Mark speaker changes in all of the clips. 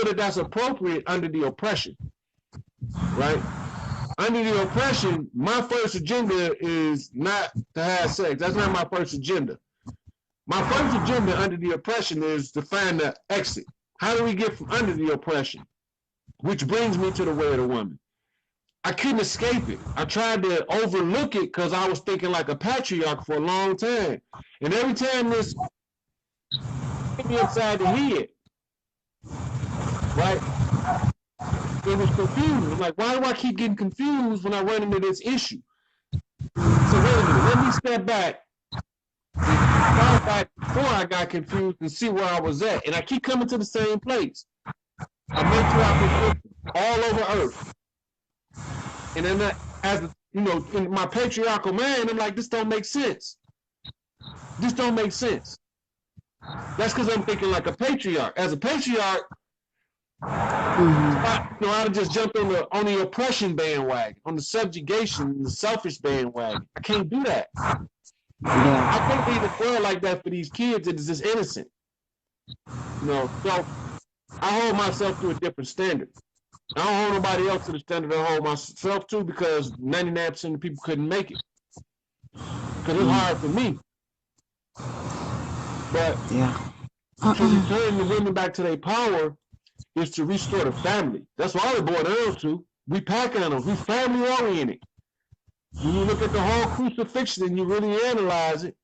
Speaker 1: feel that that's appropriate under the oppression, right? Under the oppression, my first agenda is not to have sex. That's not my first agenda. My first agenda under the oppression is to find the exit. How do we get from under the oppression? Which brings me to the way of the woman. I couldn't escape it. I tried to overlook it because I was thinking like a patriarch for a long time. And every time this hit me upside the head, right? It was confusing. Like, why do I keep getting confused when I run into this issue? So wait a minute, let me step back before I got confused and see where I was at. And I keep coming to the same place. I make you all over Earth. And then as you know, in my patriarchal mind, I'm like, this don't make sense. This don't make sense. That's because I'm thinking like a patriarch. As a patriarch, I'd have just jumped on the oppression bandwagon, on the subjugation, the selfish bandwagon. I can't do that. Yeah. I can't leave the world like that for these kids that is just innocent. You know, so I hold myself to a different standard. I don't hold nobody else to the standard I hold myself to because 99% of the people couldn't make it. Because it's hard for me. But to return the women back to their power is to restore the family. That's what all it boiled down to. We pack animals. We family oriented. When you look at the whole crucifixion and you really analyze it,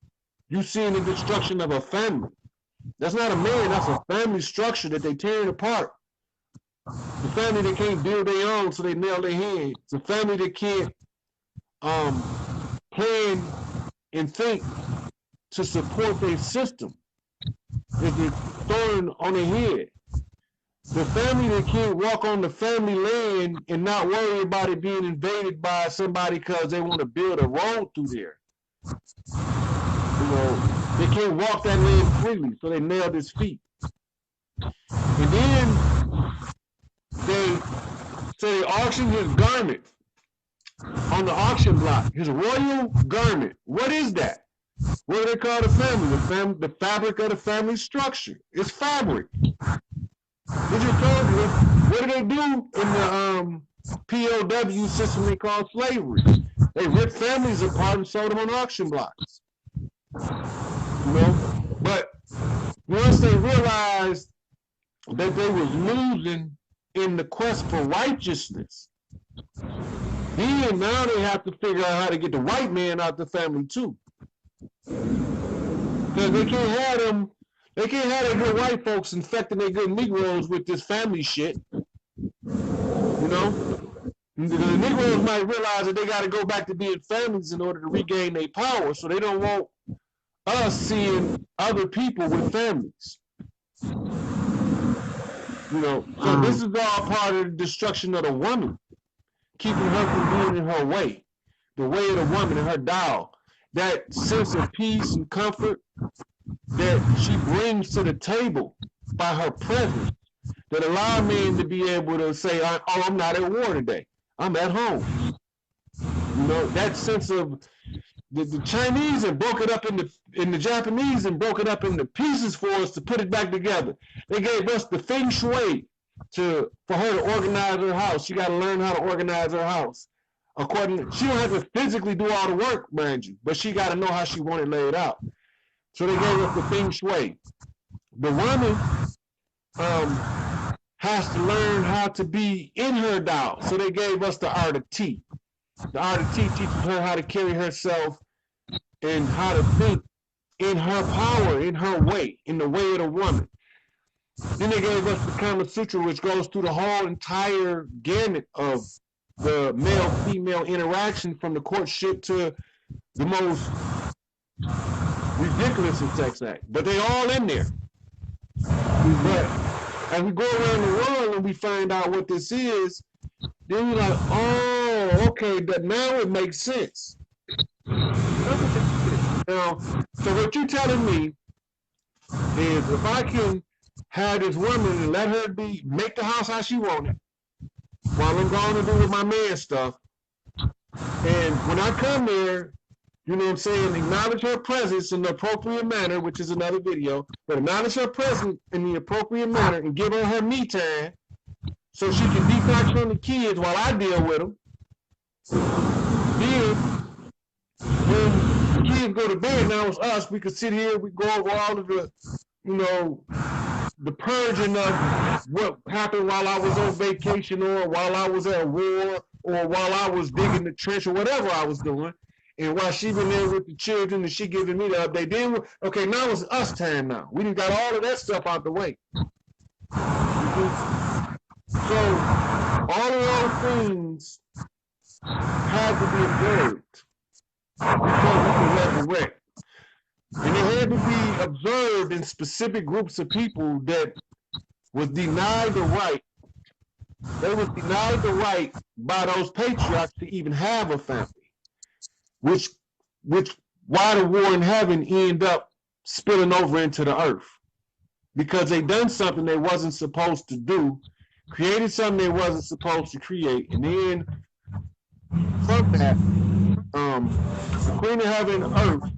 Speaker 1: you see the destruction of a family. That's not a man, that's a family structure that they tearing apart. The family that can't build their own, so they nail their head. It's a family that can't plan and think to support their system. They're throwing on their head. The family that can't walk on the family land and not worry about it being invaded by somebody because they want to build a road through there. You know, they can't walk that land freely, so they nailed his feet. And then they auctioned his garment on the auction block, his royal garment. What is that? What do they call the family? The fabric of the family structure. It's fabric. What you told you, what do they do in the POW system they call slavery? They ripped families apart and sold them on auction blocks. You know? But once they realized that they was losing in the quest for righteousness, then now they have to figure out how to get the white man out the family too. Because they can't have them. They can't have their good white folks infecting their good Negroes with this family shit. You know? The Negroes might realize that they got to go back to being families in order to regain their power, so they don't want us seeing other people with families. You know? So this is all part of the destruction of the woman, keeping her from being in her way, the way of the woman and her Tao. That sense of peace and comfort that she brings to the table by her presence that allow men to be able to say, oh, I'm not at war today. I'm at home. You know, that sense of the Chinese and broke it up in the Japanese and broke it up into pieces for us to put it back together. They gave us the feng shui for her to organize her house. She got to learn how to organize her house. She don't have to physically do all the work, mind you, but she got to know how she want it laid out. So they gave us the feng shui. The woman has to learn how to be in her Tao. So they gave us the art of tea. The art of tea teaches her how to carry herself and how to think in her power, in her way, in the way of the woman. Then they gave us the Kama Sutra, which goes through the whole entire gamut of the male-female interaction from the courtship to the most ridiculous of sex act. But they all in there. But as we go around the world and we find out what this is, then we're like, oh, okay, now it makes sense. Now, so what you're telling me is if I can have this woman and let her make the house how she wanted, while I'm going to do with my man stuff, and when I come there, you know what I'm saying, acknowledge her presence in the appropriate manner, which is another video, but acknowledge her presence in the appropriate manner and give her me time so she can detox from the kids while I deal with them. Then, when the kids go to bed, now it's us, we can sit here, we go over all of the, you know, the purging of what happened while I was on vacation or while I was at war or while I was digging the trench or whatever I was doing. And while she been there with the children and she giving me the update, then, okay, now it's us time now. We done got all of that stuff out the way. So all of those things had to be observed before we can resurrect. And it had to be observed in specific groups of people that was denied the right. They was denied the right by those patriarchs to even have a family. Which why the war in heaven end up spilling over into the earth. Because they done something they wasn't supposed to do, created something they wasn't supposed to create, and then from that, the Queen of Heaven and Earth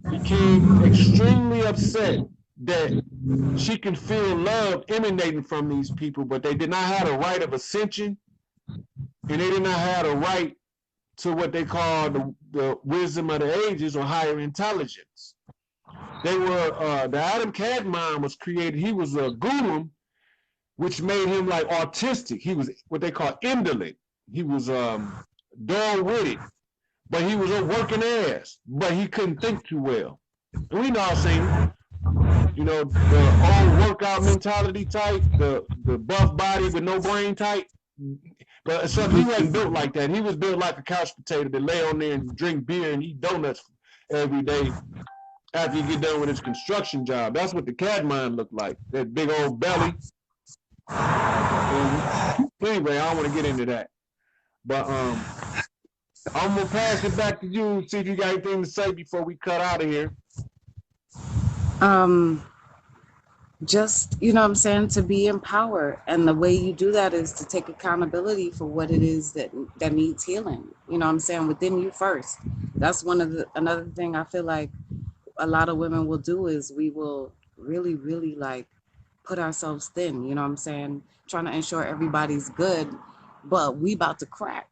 Speaker 1: became extremely upset that she can feel love emanating from these people, but they did not have a right of ascension, and they did not have a right to what they call the wisdom of the ages or higher intelligence. They were, the Adam Cadmon was created, he was a guru, which made him like autistic. He was what they call indolent. He was dull-witted, but he was a working ass, but he couldn't think too well. And we all seen, you know, the old workout mentality type, the buff body with no brain type. But except he wasn't built like that. He was built like a couch potato that lay on there and drink beer and eat donuts every day after you get done with his construction job. That's what the Cadmon looked like, that big old belly. And anyway, I don't want to get into that. But I'm going to pass it back to you, see if you got anything to say before we cut out of here.
Speaker 2: Just, you know what I'm saying, to be empowered. And the way you do that is to take accountability for what it is that needs healing. You know what I'm saying, within you first. That's another thing I feel like a lot of women will do is we will really, really like put ourselves thin, you know what I'm saying, trying to ensure everybody's good, but we about to crack,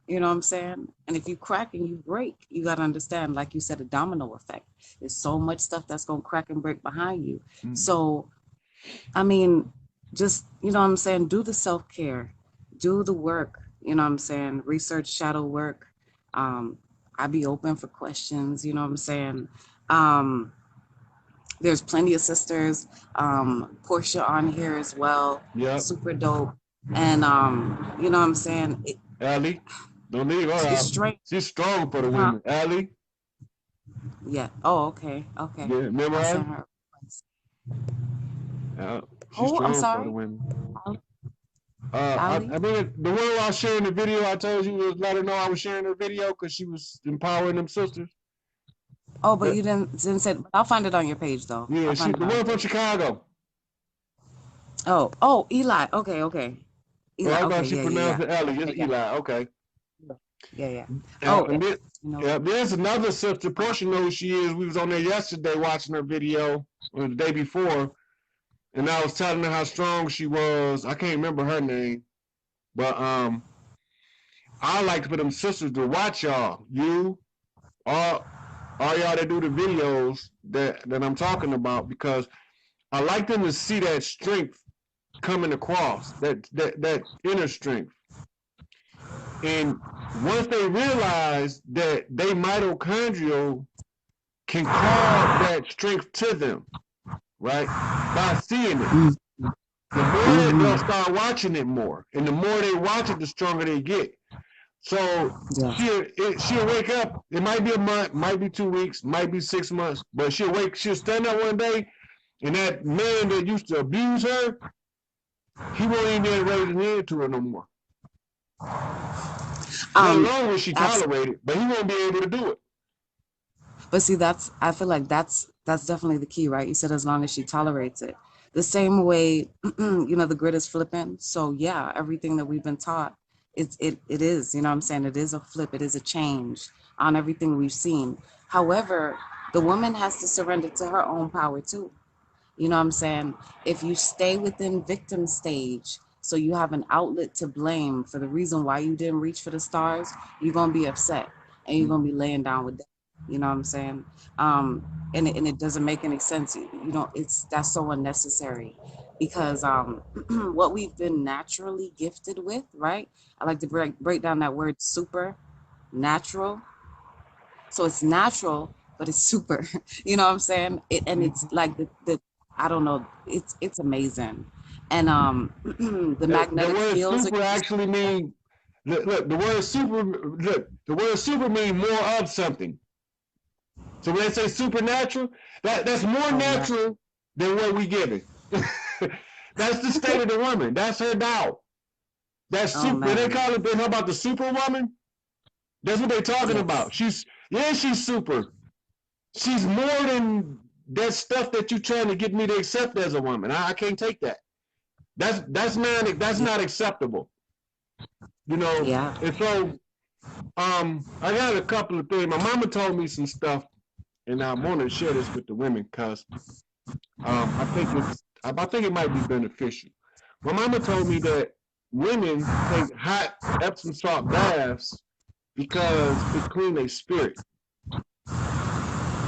Speaker 2: you know what I'm saying? And if you crack and you break, you got to understand, like you said, a domino effect. There's so much stuff that's going to crack and break behind you. So, I mean, just, you know what I'm saying, do the self-care, do the work, you know what I'm saying, research, shadow work. I be open for questions, you know what I'm saying. There's plenty of sisters, Portia on here as well. Yeah, super dope. And you know what I'm saying,
Speaker 1: Allie, don't leave her out. She's strong for the women. Allie.
Speaker 2: Yeah. Oh, okay. Yeah,
Speaker 1: remember her? She's strong I'm sorry. For the women. I mean, the one I was sharing the video, I told you was let her know I was sharing her video because she was empowering them sisters.
Speaker 2: Oh, but you didn't say. I'll find it on your page though.
Speaker 1: Yeah, she's the one from Chicago.
Speaker 2: Oh, Eli. Okay.
Speaker 1: Eli. I thought she pronounced it Ellie. It's Eli. Okay.
Speaker 2: Yeah.
Speaker 1: And there's another sister. Portia knows who she is. We was on there yesterday watching her video, or the day before, and I was telling her how strong she was. I can't remember her name, but I like for them sisters to watch y'all. You, all y'all that do the videos that I'm talking about, because I like them to see that strength coming across, that inner strength. And once they realize that they mitochondrial can call that strength to them, right? By seeing it. The more they'll start watching it more. And the more they watch it, the stronger they get. So she'll wake up. It might be a month, might be 2 weeks, might be 6 months, but she'll stand up one day, and that man that used to abuse her, he won't even be able to raise his hand to her no more. Not long as she tolerate it, but he won't be able to do it.
Speaker 2: But see, I feel like that's definitely the key, right? You said as long as she tolerates it. The same way, you know, the grid is flipping. So yeah, everything that we've been taught It is, you know what I'm saying? It is a flip, it is a change on everything we've seen. However, the woman has to surrender to her own power too. You know what I'm saying? If you stay within victim stage, so you have an outlet to blame for the reason why you didn't reach for the stars, you're gonna be upset and you're gonna be laying down with that. You know what I'm saying? Um, and it doesn't make any sense. You know, it's that's so unnecessary because what we've been naturally gifted with, right? I like to break down that word super natural. So it's natural, but it's super. You know what I'm saying? And it's
Speaker 1: Mhm.
Speaker 2: like the I don't know. It's amazing, and the
Speaker 1: The
Speaker 2: magnetic
Speaker 1: word
Speaker 2: fields. Are
Speaker 1: super actually mean look, the word super look, the word super mean more of something. So when they say supernatural, that's more
Speaker 2: oh man,
Speaker 1: natural than what we give it. That's the state of the woman. That's her Tao. That's
Speaker 2: oh
Speaker 1: super. When they
Speaker 2: man,
Speaker 1: call it, they know about the superwoman. That's what they're talking
Speaker 2: yes,
Speaker 1: about. She's super. She's more than that stuff that you're trying to get me to accept as a woman. I can't take that. That's
Speaker 2: yeah,
Speaker 1: not acceptable. You know.
Speaker 2: yeah.
Speaker 1: And so I got a couple of things. My mama told me some stuff, and I want to share this with the women because I think it might be beneficial. My mama told me that women take hot Epsom salt baths because it clean their spirit.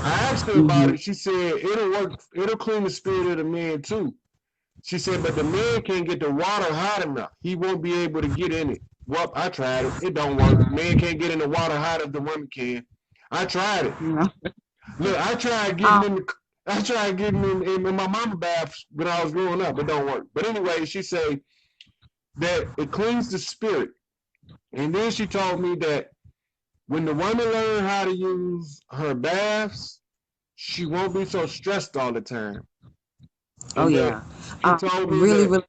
Speaker 1: I asked her about
Speaker 2: Hmm.
Speaker 1: it. She said it'll work. It'll clean the spirit of the man too. She said, but the man can't get the water hot enough. He won't be able to get in it. Well, I tried it. It don't work. Man can't get in the water hot as the woman can. I tried it.
Speaker 2: You know,
Speaker 1: Look,
Speaker 2: um,
Speaker 1: I tried getting in my mama bath when I was growing up. It don't work. But anyway, she said that it cleans the spirit. And then she told me that when the woman learns how to use her baths, she won't be so stressed all the time.
Speaker 2: oh
Speaker 1: And
Speaker 2: yeah,
Speaker 1: that she told me
Speaker 2: really,
Speaker 1: that
Speaker 2: really.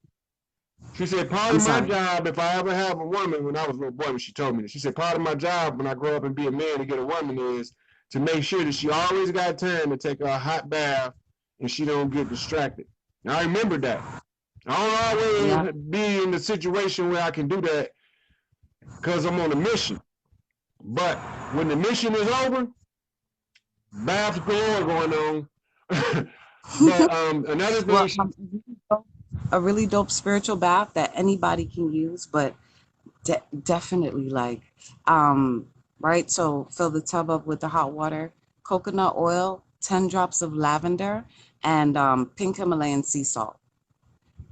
Speaker 1: she said part
Speaker 2: I'm
Speaker 1: of my
Speaker 2: sorry.
Speaker 1: job, if I ever have a woman, when I was a little boy, when she told me this, she said part of my job when I grow up and be a man to get a woman is to make sure that she always got time to take a hot bath and she don't get distracted. Now I remember that. I don't
Speaker 2: Yeah.
Speaker 1: always be in the situation where I can do that because I'm on a mission. But when the mission is over, baths galore going on. But another thing,
Speaker 2: Well, a really dope spiritual bath that anybody can use, but definitely like right, so fill the tub up with the hot water, coconut oil, 10 drops of lavender, and pink Himalayan sea salt.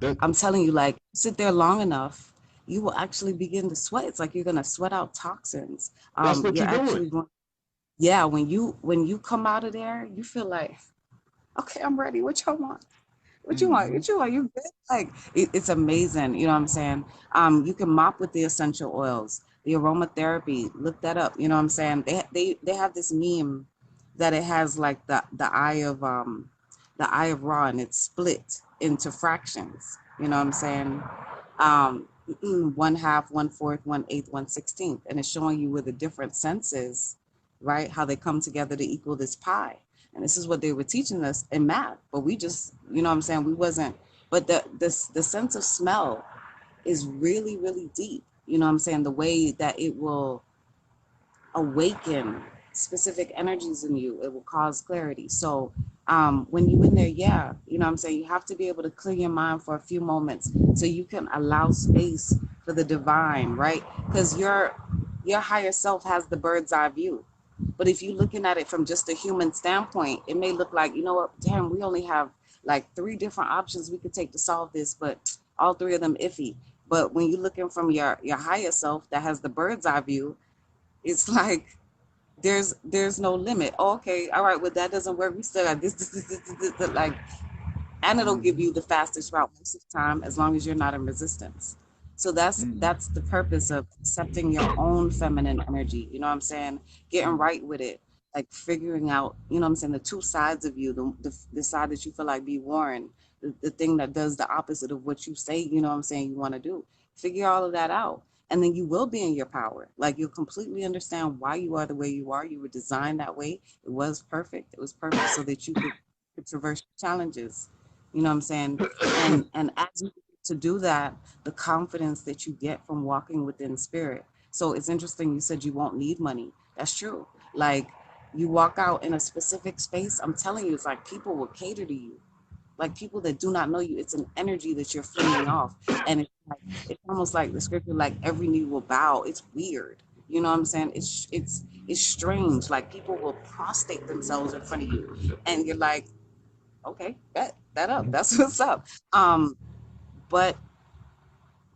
Speaker 1: that
Speaker 2: I'm telling you, like, sit there long enough, you will actually begin to sweat. It's like you're gonna sweat out toxins.
Speaker 1: that's what
Speaker 2: You're
Speaker 1: you're doing.
Speaker 2: actually going, yeah, when you come out of there, you feel like, okay, I'm ready. What y'all want? What you want?
Speaker 1: Mm-hmm.
Speaker 2: What you want? You good? Like it's amazing. You know what I'm saying? You can mop with the essential oils, the aromatherapy. Look that up. You know what I'm saying? They have this meme that it has like the eye of Ra, and it's split into fractions. You know what I'm saying? Um, one half, one fourth, one eighth, 1/16, and it's showing you where the different senses, right? How they come together to equal this pie. And this is what they were teaching us in math, but we just, you know what I'm saying, we wasn't. But the sense of smell is really really deep. You know what I'm saying? The way that it will awaken specific energies in you, it will cause clarity. So when you in there, yeah, you know what I'm saying, you have to be able to clear your mind for a few moments so you can allow space for the divine, right? Because your higher self has the bird's eye view. But if you're looking at it from just a human standpoint, it may look like, you know what, damn, we only have like three different options we could take to solve this, but all three of them iffy. But when you're looking from your higher self that has the bird's eye view, it's like there's no limit. Oh, okay, all right, well that doesn't work. We still got this, like, and it'll give
Speaker 1: Mm-hmm.
Speaker 2: you the fastest route most of the time as long as you're not in resistance. So
Speaker 1: Mm-hmm.
Speaker 2: that's the purpose of accepting your own feminine energy. You know what I'm saying? Getting right with it, like figuring out, you know what I'm saying, the two sides of you, the side that you feel like be worn, the thing that does the opposite of what you say, you know what I'm saying, you want to do. Figure all of that out. And then you will be in your power. Like you'll completely understand why you are the way you are. You were designed that way. It was perfect. It was perfect so that you could traverse challenges. You know what I'm saying? And as you to do that, the confidence that you get from walking within spirit. So it's interesting you said you won't need money. That's true. Like you walk out in a specific space, I'm telling you, it's like people will cater to you. Like people that do not know you, it's an energy that you're flinging off. And it's almost like the scripture, like every knee will bow. It's weird. You know what I'm saying? It's strange. Like people will prostrate themselves in front of you. And you're like, okay, bet that up. That's what's up. But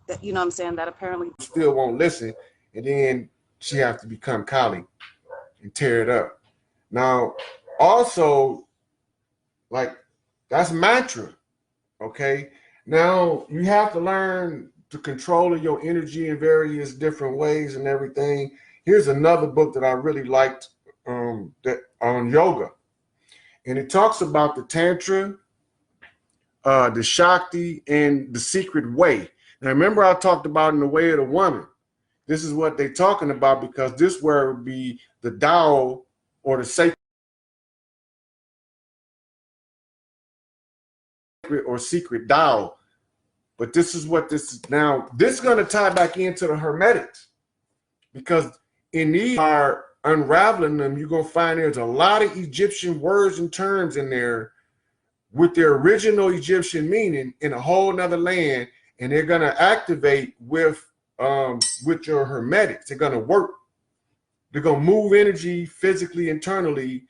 Speaker 2: that, you know what I'm saying, that apparently
Speaker 3: still won't listen, and then she has to become Kali and tear it up. Now, also, like that's mantra, okay? Now you have to learn to control your energy in various different ways and everything. Here's another book that I really liked, that on yoga, and it talks about the Tantra, the Shakti, and the secret way. Now, remember I talked about in the way of the woman. This is what they're talking about, because this where would be the Tao or the sacred or secret Tao. But this is what this is now. This is going to tie back into the Hermetics, because in these are unraveling them, you're going to find there's a lot of Egyptian words and terms in there with their original Egyptian meaning in a whole nother land, and they're going to activate with your Hermetics. They're going to work. They're going to move energy physically, internally,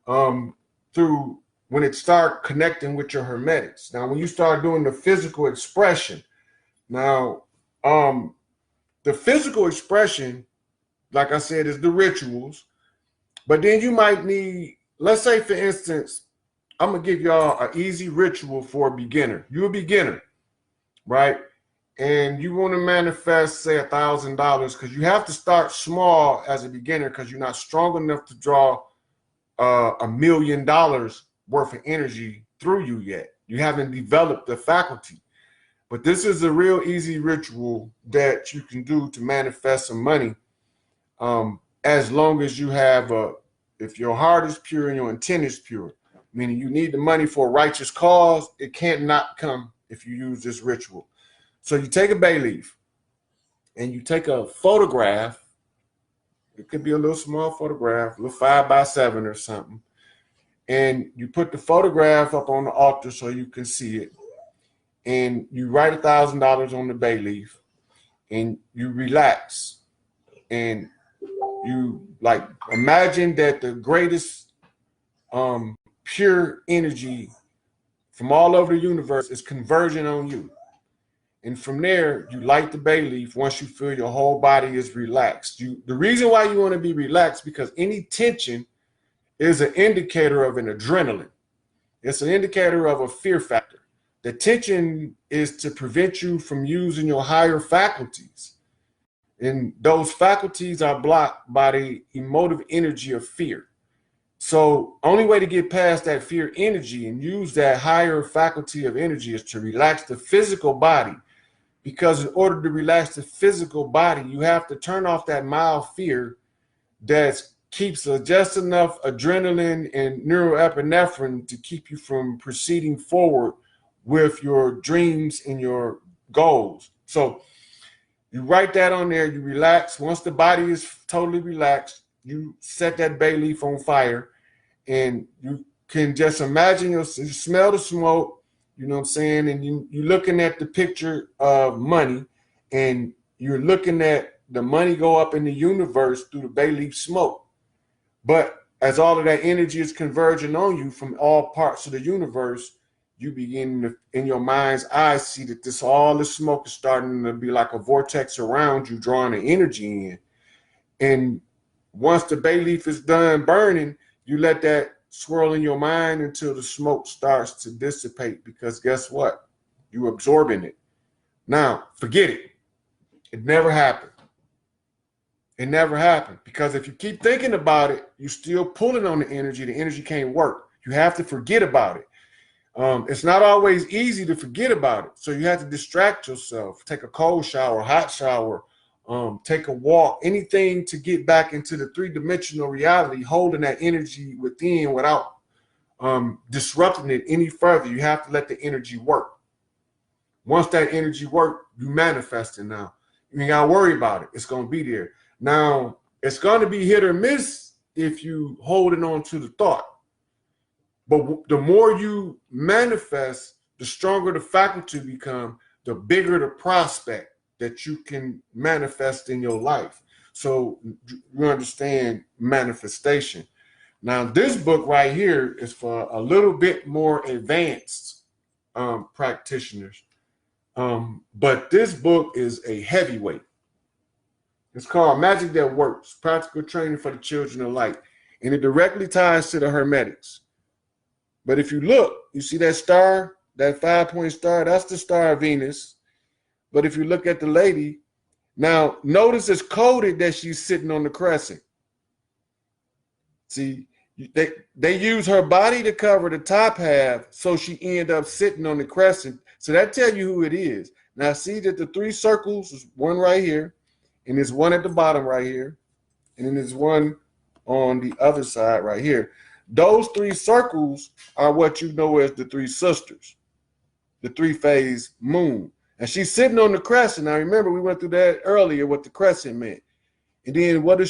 Speaker 3: through when it start connecting with your Hermetics. Now, when you start doing the physical expression, now, the physical expression, like I said, is the rituals, but then you might need, let's say, for instance, I'm going to give y'all an easy ritual for a beginner. You're a beginner, right? And you want to manifest, say, $1,000, because you have to start small as a beginner, because you're not strong enough to draw $1 million worth of energy through you yet. You haven't developed the faculty. But this is a real easy ritual that you can do to manifest some money, as long as you have if your heart is pure and your intent is pure, meaning you need the money for a righteous cause, it can't not come if you use this ritual. So you take a bay leaf and you take a photograph. It could be a little small photograph, a little 5x7 or something. And you put the photograph up on the altar so you can see it. And you write $1,000 on the bay leaf, and you relax. And you like imagine that the greatest pure energy from all over the universe is converging on you. And from there, you light the bay leaf once you feel your whole body is relaxed. The reason why you want to be relaxed, because any tension is an indicator of an adrenaline. It's an indicator of a fear factor. The tension is to prevent you from using your higher faculties. And those faculties are blocked by the emotive energy of fear. So only way to get past that fear energy and use that higher faculty of energy is to relax the physical body. Because in order to relax the physical body, you have to turn off that mild fear that keeps just enough adrenaline and neuroepinephrine to keep you from proceeding forward with your dreams and your goals. So you write that on there, you relax. Once the body is totally relaxed, you set that bay leaf on fire, and you can just imagine, you smell the smoke, you know what I'm saying? And you're looking at the picture of money, and you're looking at the money go up in the universe through the bay leaf smoke. But as all of that energy is converging on you from all parts of the universe, you begin to, in your mind's eye, see that all the smoke is starting to be like a vortex around you, drawing the energy in. And once the bay leaf is done burning, you let that swirl in your mind until the smoke starts to dissipate, because guess what? You're absorbing it. Now, forget it. It never happened. It never happened, because if you keep thinking about it, you're still pulling on the energy can't work. You have to forget about it. It's not always easy to forget about it. So you have to distract yourself, take a cold shower, hot shower, take a walk, anything to get back into the three-dimensional reality, holding that energy within without disrupting it any further. You have to let the energy work. Once that energy work, you manifest it now. You ain't gotta worry about it. It's gonna be there. Now, it's gonna be hit or miss if you holding on to the thought. But the more you manifest, the stronger the faculty become, the bigger the prospect that you can manifest in your life. So you understand manifestation. Now, this book right here is for a little bit more advanced practitioners. But this book is a heavyweight. It's called Magic That Works, Practical Training for the Children of Light. And it directly ties to the Hermetics. But if you look, you see that star, that 5-point star, that's the star of Venus. But if you look at the lady, now notice it's coded that she's sitting on the crescent. See, they use her body to cover the top half, so she end up sitting on the crescent. So that tell you who it is. Now see that the 3 circles is one right here, and there's one at the bottom right here, and then there's one on the other side right here. Those 3 circles are what you know as the 3 sisters, the 3-phase moon. And she's sitting on the crescent. Now remember, we went through that earlier, what the crescent meant. And then what does